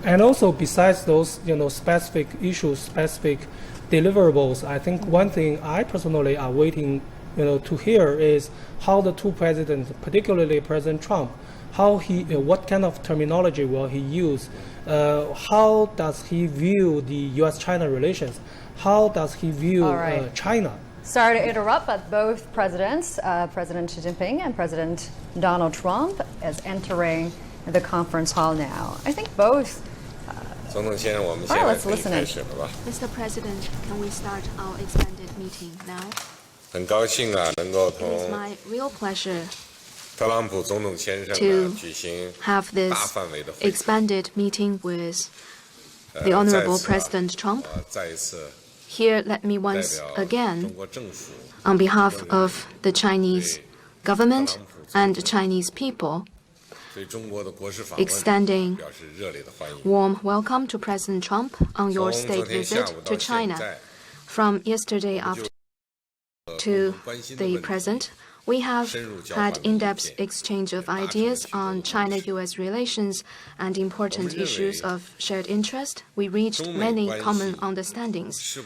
And also, besides those, specific issues, specific deliverables, I think one thing I personally are waiting, to hear is how the two presidents, particularly President Trump, what kind of terminology will he use? How does he view the U.S.-China relations? How does he view China? Sorry to interrupt, but both presidents, President Xi Jinping and President Donald Trump, is entering the conference hall now. I think both. All right, let's listen in. Mr. President, can we start our expanded meeting now? It is my real pleasure to have this expanded meeting with the Honorable President Trump. Here, let me once again, on behalf of the Chinese government and the Chinese people, extending warm welcome to President Trump on your state visit to China. From yesterday afternoon to the present, we have had in-depth exchange of ideas on China-U.S. relations and important issues of shared interest. We reached many common understandings.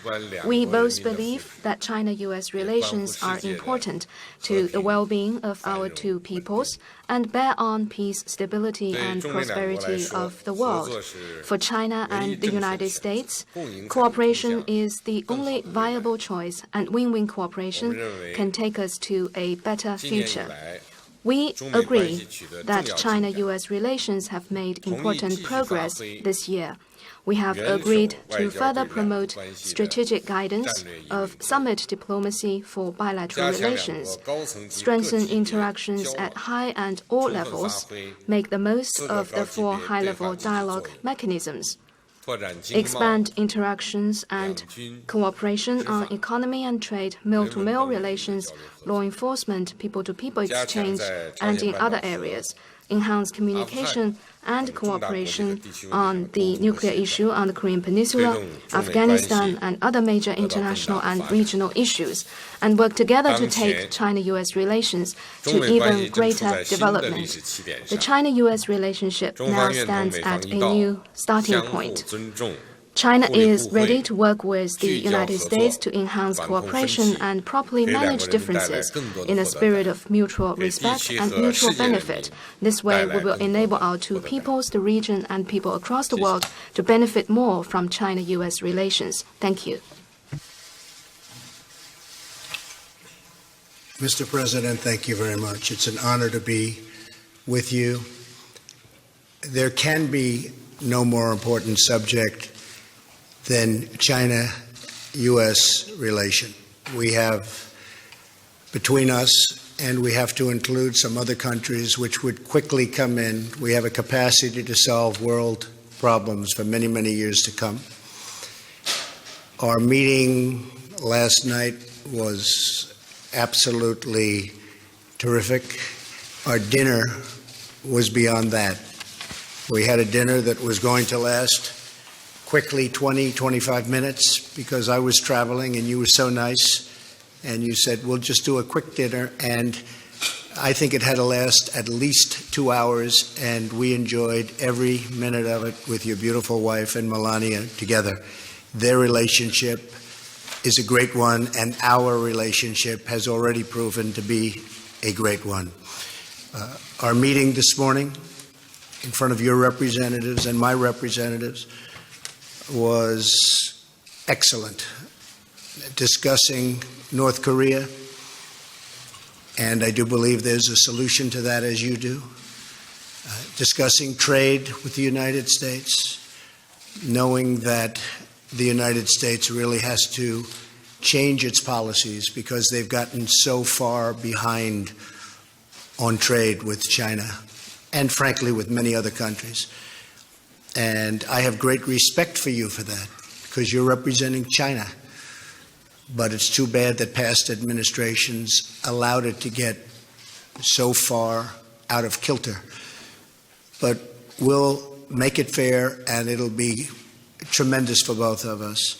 We both believe that China-U.S. relations are important to the well-being of our two peoples and bear on peace, stability, and prosperity of the world. For China and the United States, cooperation is the only viable choice, and win-win cooperation can take us to a better future. We agree that China-U.S. relations have made important progress this year. We have agreed to further promote strategic guidance of summit diplomacy for bilateral relations, strengthen interactions at high and all levels, make the most of the four high-level dialogue mechanisms, expand interactions and cooperation on economy and trade, mil-to-mil relations, law enforcement, people-to-people exchange, and in other areas, enhance communication and cooperation on the nuclear issue on the Korean Peninsula, Afghanistan, and other major international and regional issues, and work together to take China-U.S. relations to even greater development. The China-U.S. relationship now stands at a new starting point. China is ready to work with the United States to enhance cooperation and properly manage differences in a spirit of mutual respect and mutual benefit. This way, we will enable our two peoples, the region, and people across the world to benefit more from China-U.S. relations. Thank you. Mr. President, thank you very much. It's an honor to be with you. There can be no more important subject than China-U.S. relation. We have between us, and we have to include some other countries which would quickly come in. We have a capacity to solve world problems for many, many years to come. Our meeting last night was absolutely terrific. Our dinner was beyond that. We had a dinner that was going to last quickly 20, 25 minutes because I was traveling and you were so nice and you said, we'll just do a quick dinner, and I think it had to last at least 2 hours, and we enjoyed every minute of it with your beautiful wife and Melania together. Their relationship is a great one, and our relationship has already proven to be a great one. Our meeting this morning in front of your representatives and my representatives was excellent, discussing North Korea, and I do believe there's a solution to that, as you do, discussing trade with the United States, knowing that the United States really has to change its policies because they've gotten so far behind on trade with China and, frankly, with many other countries. And I have great respect for you for that because you're representing China. But it's too bad that past administrations allowed it to get so far out of kilter. But we'll make it fair, and it'll be tremendous for both of us.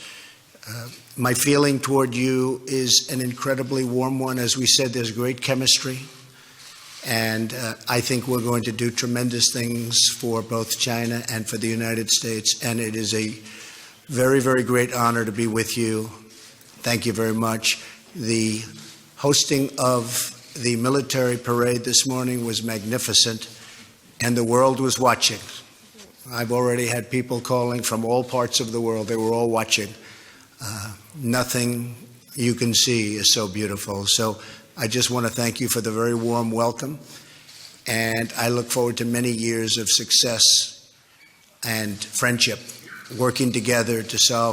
My feeling toward you is an incredibly warm one. As we said, there's great chemistry. And I think we're going to do tremendous things for both China and for the United States. And it is a very, very great honor to be with you. Thank you very much. The hosting of the military parade this morning was magnificent, and the world was watching. I've already had people calling from all parts of the world. They were all watching. Nothing you can see is so beautiful. So I just want to thank you for the very warm welcome, and I look forward to many years of success and friendship, working together to solve